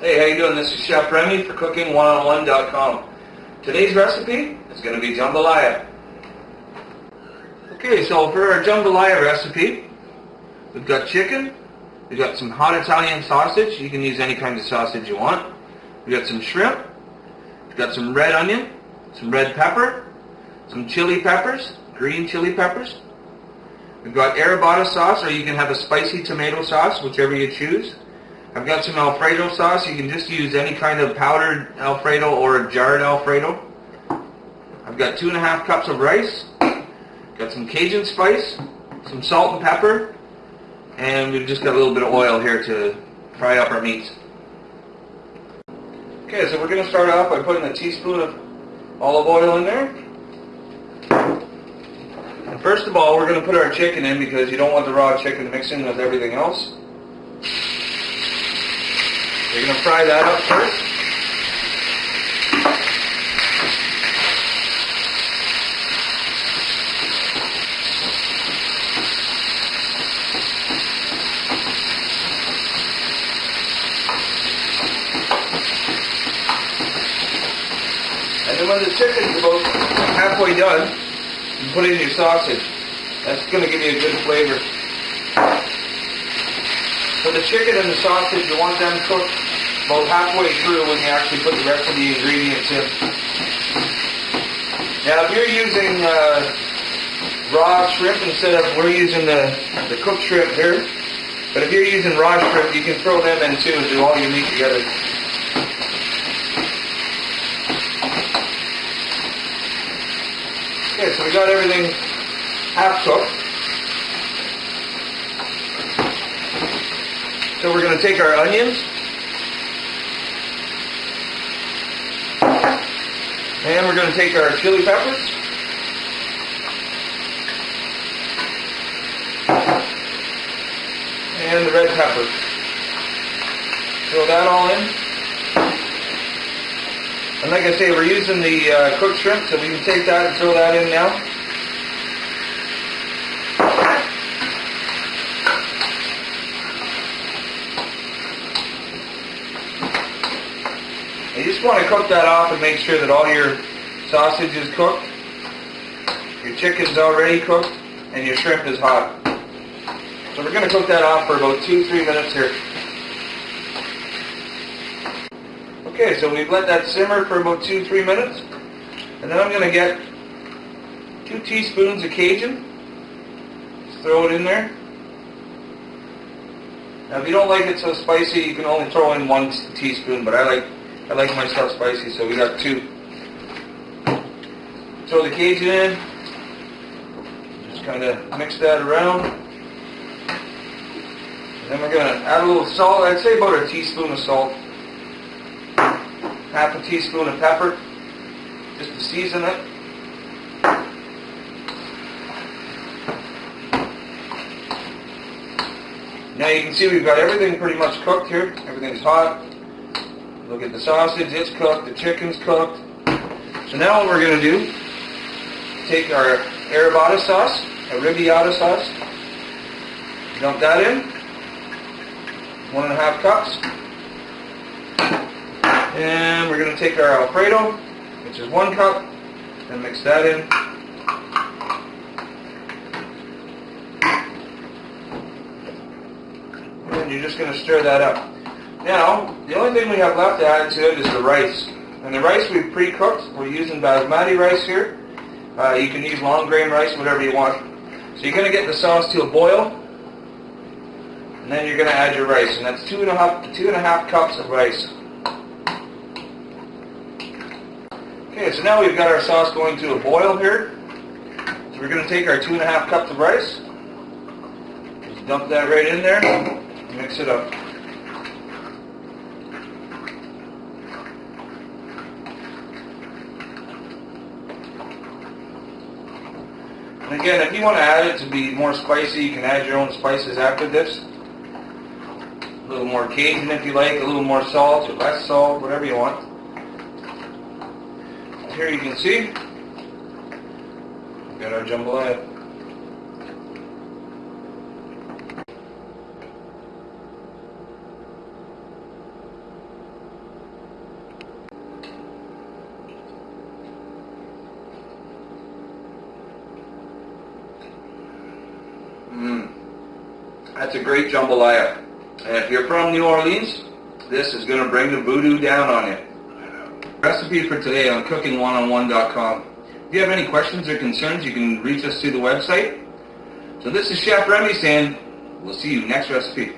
Hey, how you doing? This is Chef Remy for cooking1on1.com. Today's recipe is going to be jambalaya. Okay, so for our jambalaya recipe, we've got chicken, we've got some hot Italian sausage. You can use any kind of sausage you want. We've got some shrimp, we've got some red onion, some red pepper, some chili peppers, green chili peppers. We've got Arrabiata sauce, or you can have a spicy tomato sauce, whichever you choose. I've got some Alfredo sauce. You can just use any kind of powdered Alfredo or a jarred Alfredo. I've got 2.5 cups of rice. Got some Cajun spice, some salt and pepper, and we've just got a little bit of oil here to fry up our meats. Okay, so we're going to start off by putting a teaspoon of olive oil in there. And first of all, we're going to put our chicken in because you don't want the raw chicken mixing with everything else. You're going to fry that up first. And then when the chicken's about halfway done, you put in your sausage. That's going to give you a good flavor. For the chicken and the sausage, you want them cooked about halfway through when you actually put the rest of the ingredients in. Now, if you're using raw shrimp instead of, we're using the cooked shrimp here, but if you're using raw shrimp, you can throw them in too and do all your meat together. Okay, so we got everything half cooked. So we're going to take our onions and we're going to take our chili peppers and the red pepper. Throw that all in. And like I say, we're using the cooked shrimp, so we can take that and throw that in now. You just want to cook that off and make sure that all your sausage is cooked, your chicken's already cooked, and your shrimp is hot. So we're going to cook that off for about 2-3 minutes here. Okay, so we've let that simmer for about 2-3 minutes, and then I'm going to get 2 teaspoons of Cajun. Just throw it in there. Now if you don't like it so spicy, you can only throw in 1 teaspoon, but I like my stuff spicy, so we got 2. Throw the Cajun in. Just kind of mix that around. And then we're going to add a little salt. I'd say about a teaspoon of salt. Half a teaspoon of pepper, just to season it. Now you can see we've got everything pretty much cooked here. Everything's hot. Look at the sausage, it's cooked, the chicken's cooked. So now what we're going to do, take our Arrabiata sauce, Arrabiata sauce, dump that in, 1.5 cups. And we're going to take our Alfredo, which is 1 cup, and mix that in. And you're just going to stir that up. Now, the only thing we have left to add to it is the rice. And the rice we've pre-cooked. We're using basmati rice here. You can use long grain rice, whatever you want. So you're going to get the sauce to a boil, and then you're going to add your rice. And that's 2.5 cups of rice. Okay, so now we've got our sauce going to a boil here. So we're going to take our 2.5 cups of rice. Just dump that right in there. And mix it up. And again, if you want to add it to be more spicy, you can add your own spices after this. A little more Cajun if you like, a little more salt or less salt, whatever you want. Here you can see, we've got our jambalaya. That's a great jambalaya. And if you're from New Orleans, this is going to bring the voodoo down on you. Recipe for today on cooking1on1.com. If you have any questions or concerns, you can reach us through the website. So this is Chef Remy saying, we'll see you next recipe.